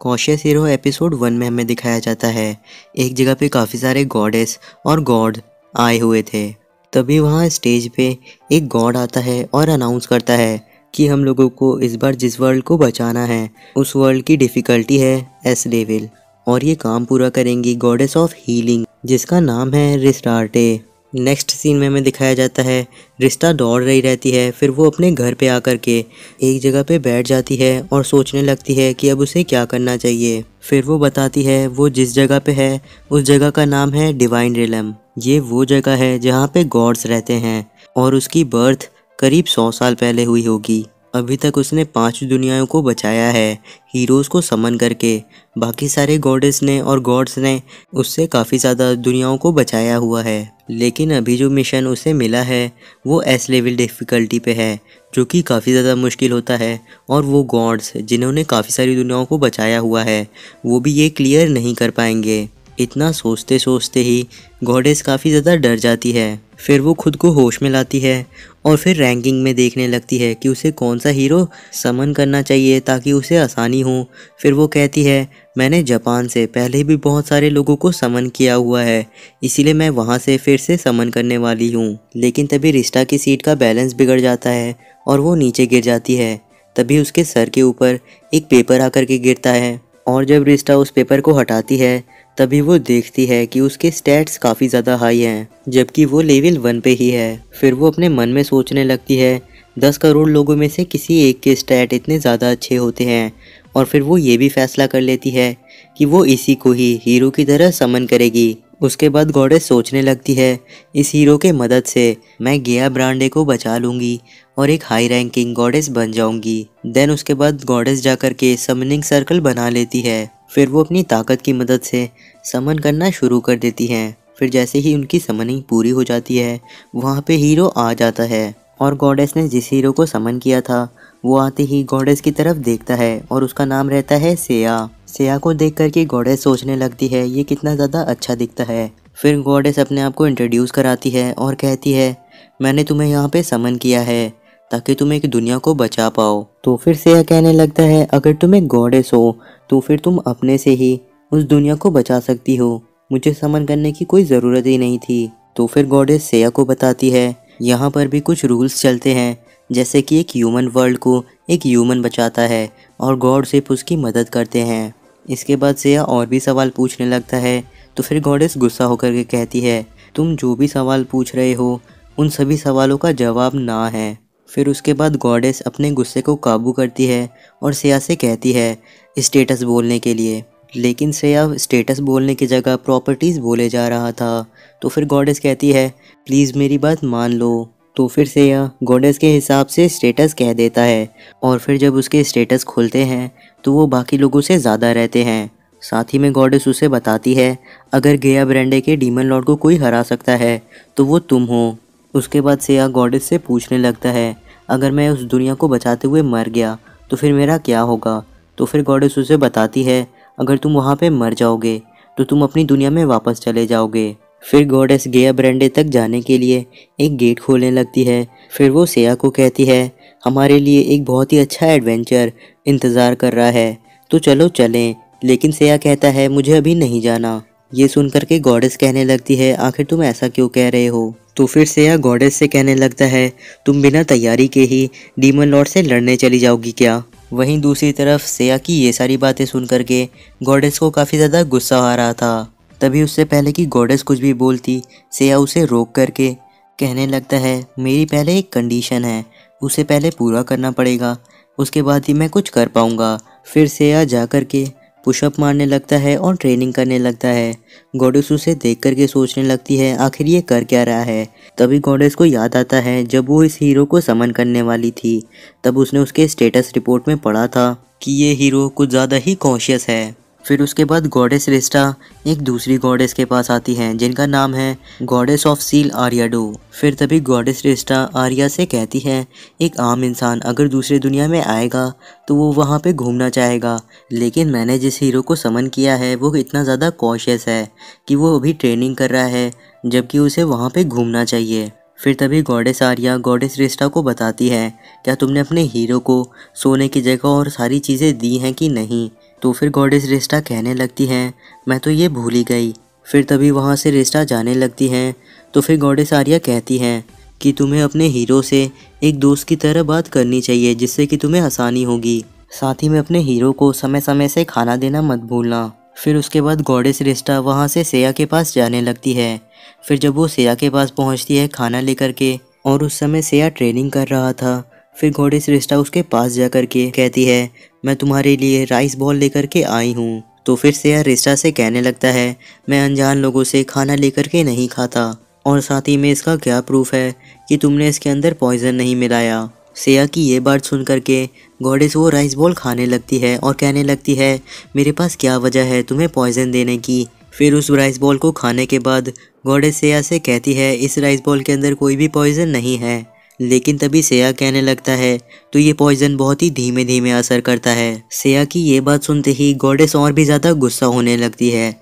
Cautious hero episode 1 में हमें दिखाया जाता है एक जगह पे काफ़ी सारे गॉडेस और गॉड आए हुए थे। तभी वहाँ स्टेज पे एक गॉड आता है और अनाउंस करता है कि हम लोगों को इस बार जिस वर्ल्ड को बचाना है उस वर्ल्ड की डिफ़िकल्टी है एस डेविल, और ये काम पूरा करेंगी गॉडेस ऑफ हीलिंग जिसका नाम है रिस्टार्टे। नेक्स्ट सीन में हमें दिखाया जाता है रिस्टा दौड़ रही रहती है, फिर वो अपने घर पे आकर के एक जगह पे बैठ जाती है और सोचने लगती है कि अब उसे क्या करना चाहिए। फिर वो बताती है वो जिस जगह पे है उस जगह का नाम है डिवाइन रिलम। ये वो जगह है जहाँ पे गॉड्स रहते हैं और उसकी बर्थ करीब 100 साल पहले हुई होगी। अभी तक उसने 5 दुनियाओं को बचाया है हीरोज़ को समन करके। बाकी सारे गॉडेस ने और गॉड्स ने उससे काफ़ी ज़्यादा दुनियाओं को बचाया हुआ है, लेकिन अभी जो मिशन उसे मिला है वो एस लेवल डिफ़िकल्टी पे है, जो कि काफ़ी ज़्यादा मुश्किल होता है। और वो गॉड्स जिन्होंने काफ़ी सारी दुनियाओं को बचाया हुआ है वो भी ये क्लियर नहीं कर पाएंगे। इतना सोचते सोचते ही गॉडेस काफ़ी ज़्यादा डर जाती है। फिर वो खुद को होश में लाती है और फिर रैंकिंग में देखने लगती है कि उसे कौन सा हीरो समन करना चाहिए ताकि उसे आसानी हो। फिर वो कहती है मैंने जापान से पहले भी बहुत सारे लोगों को समन किया हुआ है, इसीलिए मैं वहाँ से फिर से समन करने वाली हूँ। लेकिन तभी रिस्टा की सीट का बैलेंस बिगड़ जाता है और वो नीचे गिर जाती है। तभी उसके सर के ऊपर एक पेपर आकर के गिरता है और जब रिस्टा उस पेपर को हटाती है तभी वो देखती है कि उसके स्टैट्स काफ़ी ज़्यादा हाई हैं, जबकि वो लेवल 1 पे ही है। फिर वो अपने मन में सोचने लगती है 10 करोड़ लोगों में से किसी एक के स्टैट इतने ज़्यादा अच्छे होते हैं, और फिर वो ये भी फैसला कर लेती है कि वो इसी को ही हीरो की तरह समन करेगी। उसके बाद गॉडेस सोचने लगती है इस हीरो के मदद से मैं गेया ब्रांडे को बचा लूँगी और एक हाई रैंकिंग गॉडेस बन जाऊँगी। देन उसके बाद गॉडेस जाकर के समनिंग सर्कल बना लेती है। फिर वो अपनी ताकत की मदद से समन करना शुरू कर देती हैं। फिर जैसे ही उनकी समनिंग पूरी हो जाती है वहाँ पे हीरो आ जाता है और गॉडेस ने जिस हीरो को समन किया था वो आते ही गॉडेस की तरफ देखता है और उसका नाम रहता है सेया। सेया को देख करके गॉडेस सोचने लगती है ये कितना ज़्यादा अच्छा दिखता है। फिर गॉडेस अपने आप को इंट्रोड्यूस कराती है और कहती है मैंने तुम्हें यहाँ पे समन किया है ताकि तुम एक दुनिया को बचा पाओ। तो फिर सेया कहने लगता है अगर तुम एक गॉडेस हो तो फिर तुम अपने से ही उस दुनिया को बचा सकती हो, मुझे समन करने की कोई ज़रूरत ही नहीं थी। तो फिर गॉडेस सेया को बताती है यहाँ पर भी कुछ रूल्स चलते हैं, जैसे कि एक ह्यूमन वर्ल्ड को एक ह्यूमन बचाता है और गॉड सिर्फ उसकी मदद करते हैं। इसके बाद सेया और भी सवाल पूछने लगता है। तो फिर गॉडेस गुस्सा होकर के कहती है तुम जो भी सवाल पूछ रहे हो उन सभी सवालों का जवाब ना है। फिर उसके बाद गॉडेस अपने गुस्से को काबू करती है और सेया से कहती है स्टेटस बोलने के लिए, लेकिन सेया स्टेटस बोलने की जगह प्रॉपर्टीज़ बोले जा रहा था। तो फिर गॉडेस कहती है प्लीज़ मेरी बात मान लो। तो फिर सेया गॉडेस के हिसाब से स्टेटस कह देता है और फिर जब उसके स्टेटस खुलते हैं तो वो बाकी लोगों से ज़्यादा रहते हैं। साथ ही में गॉडेस उसे बताती है अगर गेया ब्रांडे के डीमन लॉर्ड को कोई हरा सकता है तो वो तुम हो। उसके बाद सेया गॉडेस से पूछने लगता है अगर मैं उस दुनिया को बचाते हुए मर गया तो फिर मेरा क्या होगा। तो फिर गॉडेस उसे बताती है अगर तुम वहाँ पे मर जाओगे तो तुम अपनी दुनिया में वापस चले जाओगे। फिर गॉडेस गेया ब्रांडे तक जाने के लिए एक गेट खोलने लगती है। फिर वो सेया को कहती है हमारे लिए एक बहुत ही अच्छा एडवेंचर इंतज़ार कर रहा है तो चलो चलें। लेकिन सेया कहता है मुझे अभी नहीं जाना। ये सुनकर के गॉडेस कहने लगती है आखिर तुम ऐसा क्यों कह रहे हो। तो फिर सेया गॉडेस से कहने लगता है तुम बिना तैयारी के ही डीमन लॉर्ड से लड़ने चली जाओगी क्या। वहीं दूसरी तरफ सेया की ये सारी बातें सुन करके गॉडेस को काफ़ी ज़्यादा गुस्सा आ रहा था। तभी उससे पहले कि गॉडेस कुछ भी बोलती सेया उसे रोक करके कहने लगता है मेरी पहले एक कंडीशन है, उसे पहले पूरा करना पड़ेगा, उसके बाद ही मैं कुछ कर पाऊँगा। फिर सेया जा कर के पुशअप मारने लगता है और ट्रेनिंग करने लगता है। गॉडेस उसे देख करके सोचने लगती है आखिर ये कर क्या रहा है। तभी गॉडेस को याद आता है जब वो इस हीरो को समन करने वाली थी तब उसने उसके स्टेटस रिपोर्ट में पढ़ा था कि ये हीरो कुछ ज़्यादा ही कॉन्शियस है। फिर उसके बाद गॉडेस रिस्टा एक दूसरी गॉडेस के पास आती हैं जिनका नाम है गॉडेस ऑफ सील आर्याडो। फिर तभी गॉडेस रिस्टा आर्या से कहती है एक आम इंसान अगर दूसरी दुनिया में आएगा तो वो वहाँ पे घूमना चाहेगा, लेकिन मैंने जिस हीरो को समन किया है वो इतना ज़्यादा कॉन्शियस है कि वो अभी ट्रेनिंग कर रहा है जबकि उसे वहाँ पे घूमना चाहिए। फिर तभी गॉडेस आर्या गॉडेस रिस्टा को बताती है क्या तुमने अपने हीरो को सोने की जगह और सारी चीज़ें दी हैं कि नहीं। तो फिर गॉडेस रिस्टा कहने लगती हैं, मैं तो ये भूल ही गई। फिर तभी वहाँ से रिस्टा जाने लगती हैं। तो फिर गॉडेस आर्या कहती हैं कि तुम्हें अपने हीरो से एक दोस्त की तरह बात करनी चाहिए, जिससे कि तुम्हें आसानी होगी। साथ ही में अपने हीरो को समय समय से खाना देना मत भूलना। फिर उसके बाद गॉडेस रिस्टा वहाँ से सेया के पास जाने लगती है। फिर जब वो सेया के पास पहुँचती है खाना लेकर के, और उस समय सेया ट्रेनिंग कर रहा था, फिर गॉडेस रिस्टा उसके पास जा कर के कहती है, मैं तुम्हारे लिए राइस बॉल लेकर के आई हूँ। तो फिर सेया रिस्टा से कहने लगता है, मैं अनजान लोगों से खाना लेकर के नहीं खाता, और साथ ही में इसका क्या प्रूफ है कि तुमने इसके अंदर पॉइजन नहीं मिलाया। सेया की ये बात सुन करके गॉडेस वो राइस बॉल खाने लगती है और कहने लगती है, मेरे पास क्या वजह है तुम्हें पॉइजन देने की। फिर उस राइस बॉल को खाने के बाद गॉडेस सेया से कहती है, इस राइस बॉल के अंदर कोई भी पॉइजन नहीं है। लेकिन तभी सेया कहने लगता है, तो ये पॉइजन बहुत ही धीमे धीमे असर करता है। सेया की ये बात सुनते ही गॉडेस और भी ज़्यादा गुस्सा होने लगती है,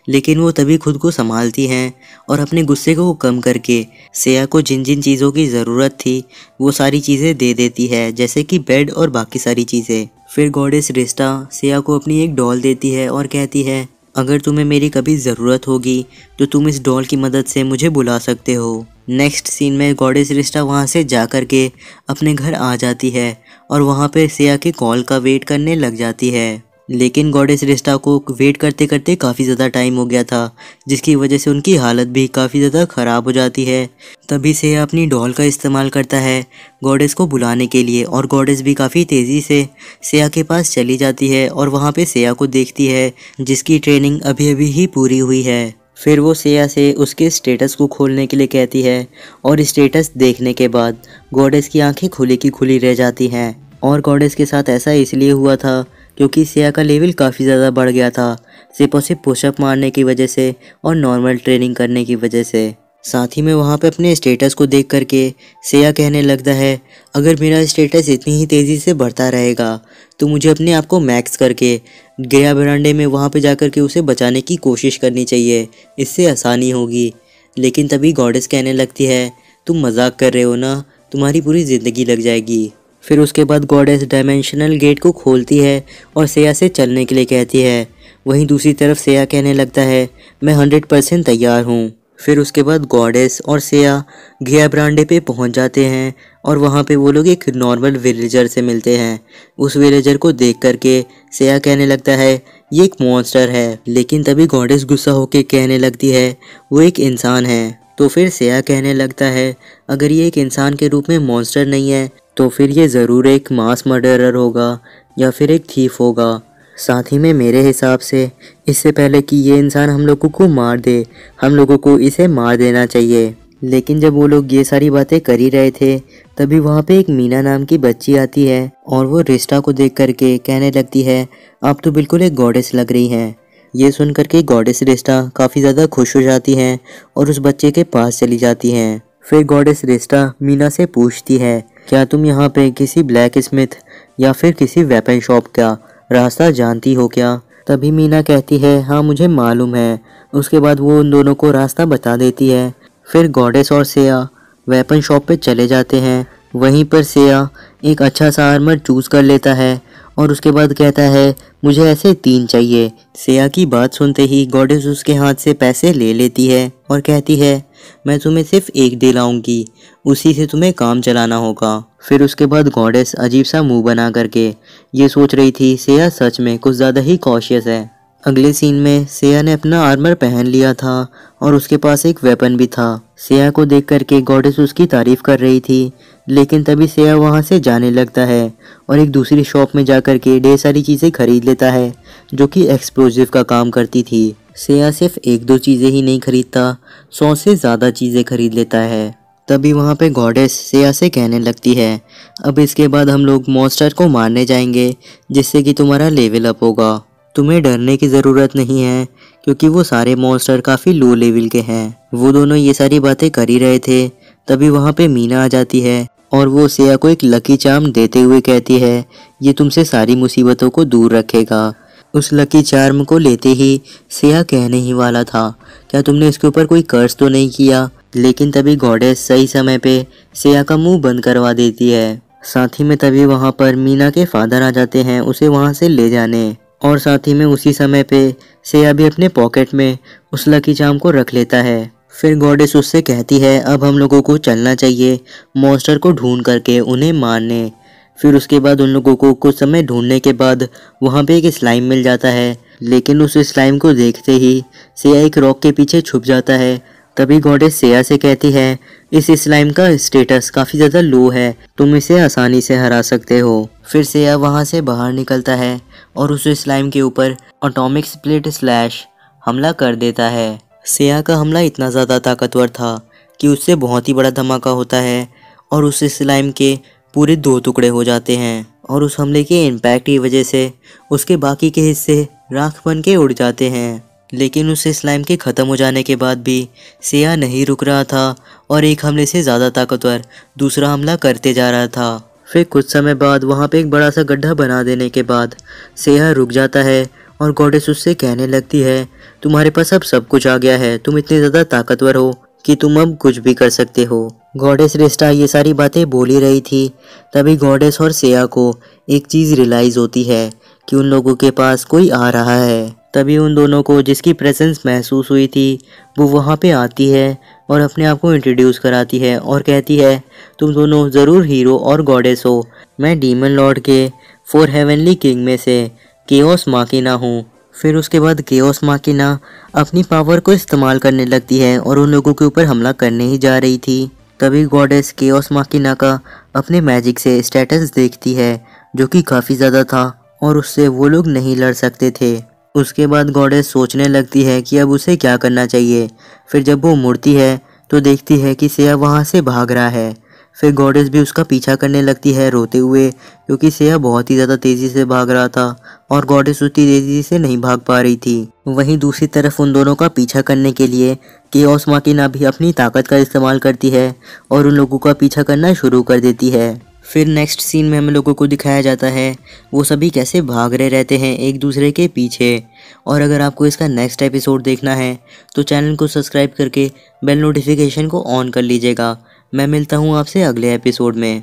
लेकिन वो तभी खुद को संभालती हैं और अपने गुस्से को कम करके सेया को जिन जिन चीज़ों की ज़रूरत थी वो सारी चीज़ें दे देती है, जैसे कि बेड और बाकी सारी चीज़ें। फिर गॉडेस रिस्टा सेया को अपनी एक डॉल देती है और कहती है, अगर तुम्हें मेरी कभी ज़रूरत होगी तो तुम इस डॉल की मदद से मुझे बुला सकते हो। नेक्स्ट सीन में गॉडेस रिस्टा वहाँ से जा कर के अपने घर आ जाती है और वहाँ पे सेया के कॉल का वेट करने लग जाती है। लेकिन गॉडेस रिस्टा को वेट करते करते काफ़ी ज़्यादा टाइम हो गया था, जिसकी वजह से उनकी हालत भी काफ़ी ज़्यादा ख़राब हो जाती है। तभी सेया अपनी डॉल का इस्तेमाल करता है गॉडेस को बुलाने के लिए, और गॉडेस भी काफ़ी तेज़ी से सेया के पास चली जाती है और वहाँ पे सेया को देखती है, जिसकी ट्रेनिंग अभी अभी ही पूरी हुई है। फिर वो सेया से उसके स्टेटस को खोलने के लिए कहती है, और स्टेटस देखने के बाद गॉडेस की आंखें खुली की खुली रह जाती हैं। और गॉडेस के साथ ऐसा इसलिए हुआ था क्योंकि सेया का लेवल काफ़ी ज़्यादा बढ़ गया था, सिर्फ और सिर्फ पुशअप मारने की वजह से और नॉर्मल ट्रेनिंग करने की वजह से। साथ ही में वहाँ पे अपने स्टेटस को देख करके सेया कहने लगता है, अगर मेरा स्टेटस इतनी ही तेज़ी से बढ़ता रहेगा तो मुझे अपने आप को मैक्स करके गया बरांडे में वहाँ पे जा कर के उसे बचाने की कोशिश करनी चाहिए, इससे आसानी होगी। लेकिन तभी गॉडेस कहने लगती है, तुम मजाक कर रहे हो ना, तुम्हारी पूरी ज़िंदगी लग जाएगी। फिर उसके बाद गॉडेस डायमेंशनल गेट को खोलती है और सेया से चलने के लिए कहती है। वहीं दूसरी तरफ सेया कहने लगता है, मैं 100% तैयार हूँ। फिर उसके बाद गॉडेस और सेया गया ब्रांडे पे पहुंच जाते हैं और वहाँ पे वो लोग एक नॉर्मल विलेजर से मिलते हैं। उस विलेजर को देख करके सेया कहने लगता है, ये एक मॉन्स्टर है। लेकिन तभी गॉडेस गुस्सा होकर कहने लगती है, वो एक इंसान है। तो फिर सेया कहने लगता है, अगर ये एक इंसान के रूप में मॉन्स्टर नहीं है तो फिर ये ज़रूर एक मास मर्डरर होगा या फिर एक थीफ होगा। साथ ही में मेरे हिसाब से इससे पहले कि ये इंसान हम लोगों को मार दे, हम लोगों को इसे मार देना चाहिए। लेकिन जब वो लोग ये सारी बातें कर ही रहे थे तभी वहाँ पे एक मीना नाम की बच्ची आती है और वो रिस्टा को देख करके कहने लगती है, आप तो बिल्कुल एक गॉडेस लग रही हैं। ये सुन करके गॉडेस रिस्टा काफ़ी ज़्यादा खुश हो जाती हैं और उस बच्चे के पास चली जाती हैं। फिर गॉडेस रिस्टा मीना से पूछती है, क्या तुम यहाँ पे किसी ब्लैक स्मिथ या फिर किसी वेपन शॉप का रास्ता जानती हो क्या? तभी मीना कहती है, हाँ मुझे मालूम है। उसके बाद वो उन दोनों को रास्ता बता देती है। फिर गॉडेस और सेया वेपन शॉप पे चले जाते हैं। वहीं पर सेया एक अच्छा सा आर्मर चूज़ कर लेता है और उसके बाद कहता है, मुझे ऐसे 3 चाहिए। सेया की बात सुनते ही गॉडेस उसके हाथ से पैसे ले लेती है और कहती है, मैं तुम्हें सिर्फ 1 दिलाऊंगी, उसी से तुम्हें काम चलाना होगा। फिर उसके बाद गॉडेस अजीब सा मुंह बना करके ये सोच रही थी सेया सच में कुछ ज़्यादा ही कॉशियस है। अगले सीन में सेया ने अपना आर्मर पहन लिया था और उसके पास एक वेपन भी था। सेया को देख करके गॉडेस उसकी तारीफ कर रही थी, लेकिन तभी सेया वहां से जाने लगता है और एक दूसरी शॉप में जा कर के ढेर सारी चीज़ें खरीद लेता है जो कि एक्सप्लोजिव का काम करती थी। सेया सिर्फ 1-2 चीज़ें ही नहीं खरीदता, 100 से ज़्यादा चीज़ें खरीद लेता है। तभी वहाँ पे गॉडेस सेया से कहने लगती है, अब इसके बाद हम लोग मॉन्स्टर को मारने जाएंगे जिससे कि तुम्हारा लेवल अप होगा। तुम्हें डरने की ज़रूरत नहीं है क्योंकि वो सारे मॉन्स्टर काफ़ी लो लेवल के हैं। वो दोनों ये सारी बातें कर ही रहे थे तभी वहाँ पे मीना आ जाती है और वो सेया को एक लकी चार्म देते हुए कहती है, ये तुमसे सारी मुसीबतों को दूर रखेगा। उस लकी चार्म को लेते ही सेया कहने ही वाला था, क्या तुमने इसके ऊपर कोई कर्ज तो नहीं किया? लेकिन तभी गॉडेस सही समय पे सेया का मुंह बंद करवा देती है। साथ ही में तभी वहाँ पर मीना के फादर आ जाते हैं उसे वहाँ से ले जाने। और साथ ही में उसी समय पे सेया भी अपने पॉकेट में उस लकी चार्म को रख लेता है। फिर गॉडेस उससे कहती है अब हम लोगों को चलना चाहिए मॉन्स्टर को ढूंढ करके उन्हें मारने। फिर उसके बाद उन लोगों को कुछ समय ढूंढने के बाद वहाँ पे एक स्लाइम मिल जाता है, लेकिन उस स्लाइम को देखते ही सेया एक रॉक के पीछे छुप जाता है। तभी गॉडेस सेया से कहती है इस स्लाइम का स्टेटस काफ़ी ज़्यादा लो है, तुम इसे आसानी से हरा सकते हो। फिर सेया वहाँ से बाहर निकलता है और उस स्लाइम के ऊपर एटॉमिक स्प्लिट स्लैश हमला कर देता है। सेया का हमला इतना ज़्यादा ताकतवर था कि उससे बहुत ही बड़ा धमाका होता है और उस स्लाइम के पूरे 2 टुकड़े हो जाते हैं और उस हमले के इम्पैक्ट की वजह से उसके बाकी के हिस्से राख बन के उड़ जाते हैं। लेकिन उस स्लाइम के ख़त्म हो जाने के बाद भी सेया नहीं रुक रहा था और एक हमले से ज़्यादा ताकतवर दूसरा हमला करते जा रहा था। फिर कुछ समय बाद वहाँ पे एक बड़ा सा गड्ढा बना देने के बाद सेया रुक जाता है और गॉडेस उससे कहने लगती है तुम्हारे पास अब सब कुछ आ गया है, तुम इतने ज़्यादा ताकतवर हो कि तुम अब कुछ भी कर सकते हो। गॉडेस रिस्टा ये सारी बातें बोल ही रही थी, तभी गॉडेस और सेया को एक चीज़ रियलाइज़ होती है कि उन लोगों के पास कोई आ रहा है। तभी उन दोनों को जिसकी प्रेजेंस महसूस हुई थी वो वहाँ पे आती है और अपने आप को इंट्रोड्यूस कराती है और कहती है तुम दोनों ज़रूर हीरो और गॉडेस हो, मैं डीमन लॉर्ड के 4 हेवनली किंग में से केओस माकिना हूँ। फिर उसके बाद केओस माकिना अपनी पावर को इस्तेमाल करने लगती है और उन लोगों के ऊपर हमला करने ही जा रही थी। तभी गॉडेस केओस माकिना का अपने मैजिक से स्टेटस देखती है जो कि काफ़ी ज़्यादा था और उससे वो लोग नहीं लड़ सकते थे। उसके बाद गॉडेस सोचने लगती है कि अब उसे क्या करना चाहिए। फिर जब वो मुड़ती है तो देखती है कि सेया वहाँ से भाग रहा है। फिर गॉडेस भी उसका पीछा करने लगती है रोते हुए, क्योंकि सेया बहुत ही ज़्यादा तेज़ी से भाग रहा था और गॉडेस उतनी तेज़ी से नहीं भाग पा रही थी। वहीं दूसरी तरफ उन दोनों का पीछा करने के लिए केओस माकिना भी अपनी ताकत का इस्तेमाल करती है और उन लोगों का पीछा करना शुरू कर देती है। फिर नेक्स्ट सीन में हम लोगों को दिखाया जाता है वो सभी कैसे भाग रहे रहते हैं एक दूसरे के पीछे। और अगर आपको इसका नेक्स्ट एपिसोड देखना है तो चैनल को सब्सक्राइब करके बेल नोटिफिकेशन को ऑन कर लीजिएगा। मैं मिलता हूँ आपसे अगले एपिसोड में।